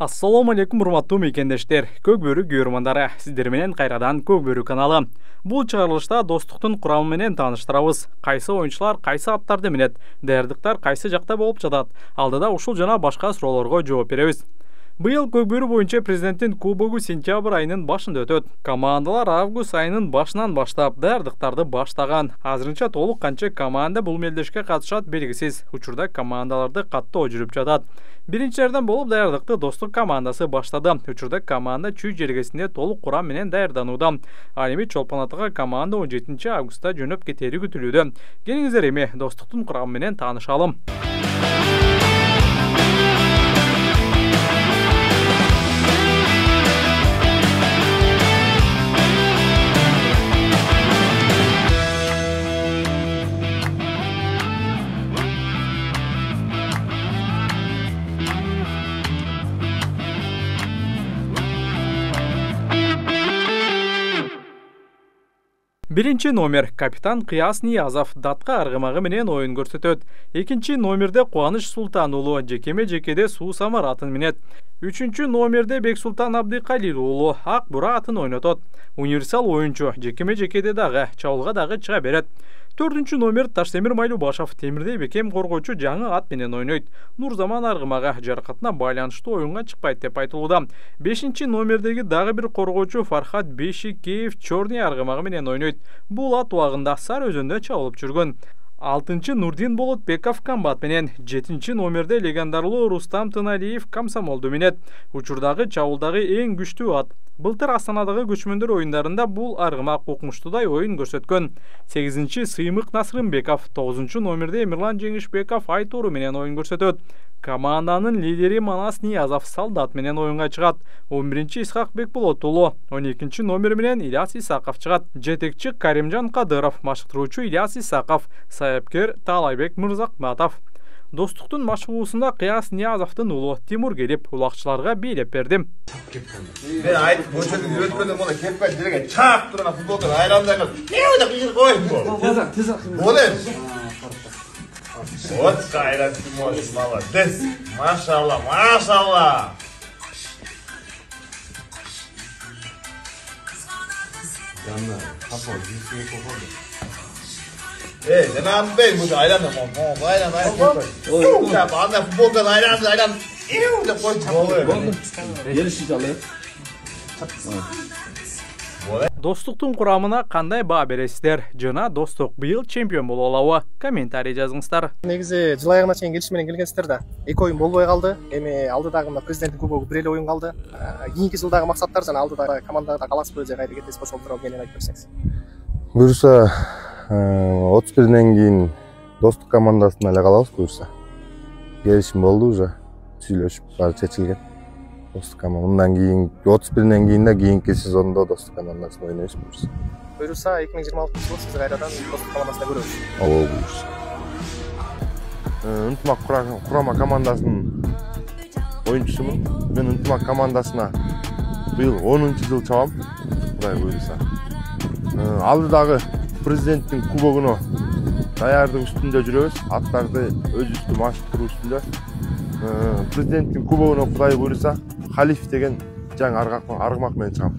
Assalamu alaikum урматтуу мекендештер, көк бөрү көрмандары, сиздер менен кайрадан көк бөрү каналы. Бул чыгарылышта достуктун курамы менен тааныштырабыз. Кайсы оюнчулар кайсы аттарды минет, даярдыктар кайсы жакта болуп жатат. Алдыда ушул жана башка суроолорго жооп беребиз. Быйыл көк бөрү боюнча президенттин кубогу сентябрь айынын башында өтөт. Командалар август айынын башынан баштап даярдыктарды баштаган. Азырынча толук канча команда бул мелдешке катышат белгисиз. Учурда командаларды каттоо жүрүп жатат. Биринчилерден болуп даярдыкты Достук командасы баштады. Учурда команда Чүй жергесинде толук курам менен даярданууда. Ал эми Чолпон Атага команда 17 августта жөнөп кетери күтүлүүдө. Келиңиздер эми Достуктун курамы менен таанышалым. Биринчи номер капитан Кыяс Ниязов датка аргымагы менен оюн көрсөтөт. Экинчи номерде Кубаныч Султан уулу жекеме-жекеде Суу Самар атын минет. Үчүнчү номерде Бексултан Абдыкалил уулу Ак Бура атын ойнотот. Универсал оюнчу жекеме-жекеде дагы, чабуулга дагы чыга берет. Төртүнчү номер Таштемир Майлубашов Темирдей бекем коргоочу жаңы ат менен ойнойт. Нурзаман аргымага жаракатына байланыштуу оюнга чыкпайт деп айтылууда. Бешинчи номердеги дагы бир коргоочу Фархат Бешикеев Чорный аргымагы менен ойнойт. Бул ат убагында Сар өзөндө чабылып жүргөн. 6-чы Нурдин Болотбеков Комбат менен, 7-чи номерде легендарлуу Рустам Тыналиев Комсомолду минет. Учурдагы чабуулдагы эң күчтүү ат. Былтыр Астанадагы көчмөндөр оюндарында бул аргымак укмуштуудай оюн көрсөткөн. 8-чи Сыймык Насрымбеков, 9-чу номерде Эмирлан Жеңишбеков Айтуру менен оюн көрсөтөт. Команданын лидери Манас Ниязов Солдат менен оюнга чыгат. 11-чи Исхак Бекболот уулу, 12-чи номер менен Ильяс Исаков чыгат. Жетекчи Каримжан Кадыров, машыктыруучу Ильяс Исаков, саяпкер Таалайбек Мырзакматов. Достуктун машыгуусунда Кыяс Ниязовдун уулу Тимур келип, улакчыларга бийлеп берди. Мен айтып көчөдүн өткөндө мына кеппай дереге чак турган футболдор айланды. Эмне кыйыр коюп? Тезак. Болет. Вот кайрат Тимош, молодец. Машалла, машалла. Жанна, капо, жисиге kokoldu. Cenab Bey bu ayranı mı? Ayran. Ya bana futboldan ayran. İyi de koy çabuk. Yarışı çalıyor. Достуктун курамына кандай баа бересиздер? Жана Достук быйыл чемпион боло алабы? Комментарий жазыңыздар. Негизи жыл аягына чейин келишим менен келгенсиздер да. Эки оюн болбой калды. Эми алдыдагы мына президенттин кубогу бир эле оюн калды. Кийинки жылдагы максаттар жана алдыдагы командада каласызбы же кайра кетесиз кошулуп туруп менен айтып берсеңиз. Буюрса 31-ден кийин Достук командасына эле калабыз буюрса. Келишим болду уже. Сүйлөшүп баары чечилген. Достук команда. Мындан кийин 31-ден кийин да кийинки сезондо Достук командасына ойнойбуз буюрса. Буюрса 2026-жылы сиз кайрадан Достук командасына көрөбүз. Ооба буюрса. Ынтымак курама командасынын оюнчусумун. Мен Ынтымак командасына быйыл 10-жыл чабам. Кудай буюрса. Алдыдагы президенттин кубогуна даярдык үстүндө жүрөбүз. Аттарды өзүбүздү машыктыруу үстүндө. Президенттин кубогуна Кудай буюрса Халиф деген жаңы аргымак менен чыгам.